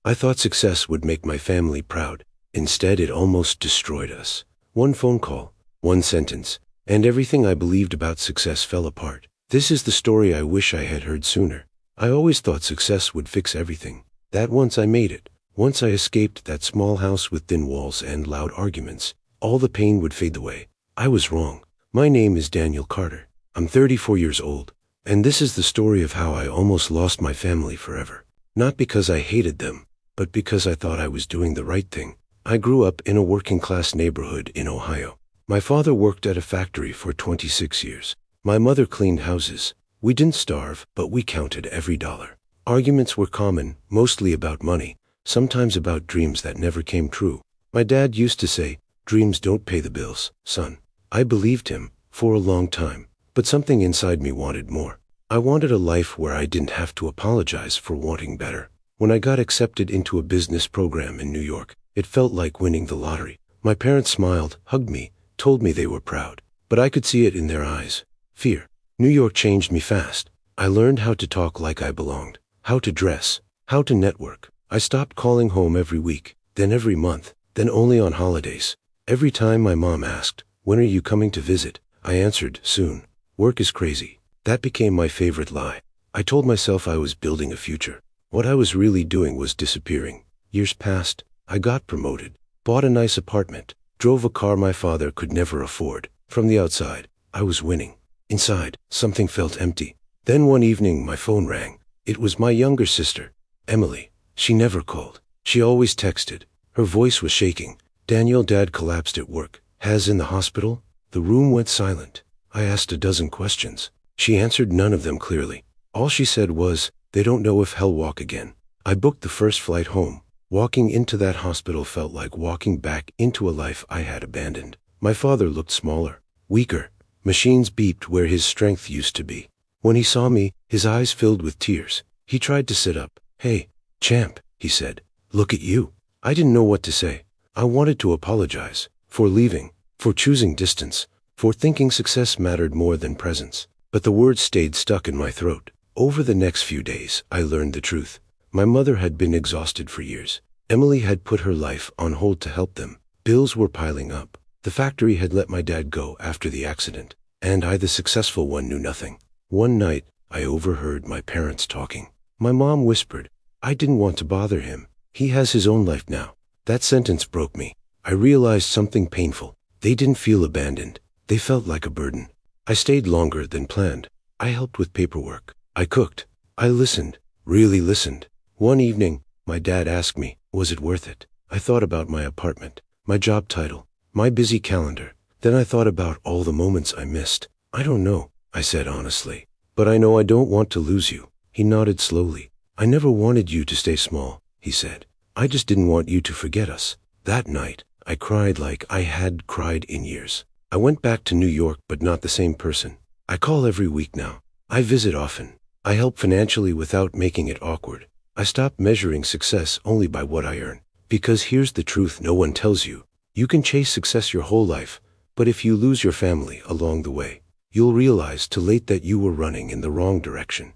I thought success would make my family proud. Instead, it almost destroyed us. One phone call, one sentence, and everything I believed about success fell apart. This is the story I wish I had heard sooner. I always thought success would fix everything. That once I made it, once I escaped that small house with thin walls and loud arguments, all the pain would fade away. I was wrong. My name is Daniel Carter. I'm 34 years old, and this is the story of how I almost lost my family forever. Not because I hated them, but because I thought I was doing the right thing. I grew up in a working-class neighborhood in Ohio. My father worked at a factory for 26 years. My mother cleaned houses. We didn't starve, but we counted every dollar. Arguments were common, mostly about money, sometimes about dreams that never came true. My dad used to say, "Dreams don't pay the bills, son." I believed him for a long time, but something inside me wanted more. I wanted a life where I didn't have to apologize for wanting better. When I got accepted into a business program in New York, it felt like winning the lottery. My parents smiled, hugged me, told me they were proud, but I could see it in their eyes. Fear. New York changed me fast. I learned how to talk like I belonged, how to dress, how to network. I stopped calling home every week, then every month, then only on holidays. Every time my mom asked, "When are you coming to visit?" I answered, "Soon. Work is crazy." That became my favorite lie. I told myself I was building a future. What I was really doing was disappearing. Years passed. I got promoted, bought a nice apartment, drove a car my father could never afford. From the outside, I was winning. Inside, something felt empty. Then one evening, my phone rang. It was my younger sister, Emily. She never called. She always texted. Her voice was shaking. "Daniel, Dad collapsed at work. Has in the hospital?" The room went silent. I asked a dozen questions. She answered none of them clearly. All she said was, "They don't know if he'll walk again." I booked the first flight home. Walking into that hospital felt like walking back into a life I had abandoned. My father looked smaller, weaker. Machines beeped where his strength used to be. When he saw me, his eyes filled with tears. He tried to sit up. "Hey, champ," he said. "Look at you." I didn't know what to say. I wanted to apologize for leaving, for choosing distance, for thinking success mattered more than presence. But the words stayed stuck in my throat. Over the next few days, I learned the truth. My mother had been exhausted for years. Emily had put her life on hold to help them. Bills were piling up. The factory had let my dad go after the accident, and I, the successful one, knew nothing. One night, I overheard my parents talking. My mom whispered, "I didn't want to bother him. He has his own life now." That sentence broke me. I realized something painful. They didn't feel abandoned. They felt like a burden. I stayed longer than planned. I helped with paperwork. I cooked. I listened, really listened. One evening, my dad asked me, was it worth it? I thought about my apartment, my job title, my busy calendar. Then I thought about all the moments I missed. "I don't know," I said honestly, "but I know I don't want to lose you." He nodded slowly. "I never wanted you to stay small," he said. "I just didn't want you to forget us." That night, I cried like I had cried in years. I went back to New York, but not the same person. I call every week now. I visit often. I help financially without making it awkward. I stopped measuring success only by what I earn. Because here's the truth no one tells you. You can chase success your whole life, but if you lose your family along the way, you'll realize too late that you were running in the wrong direction.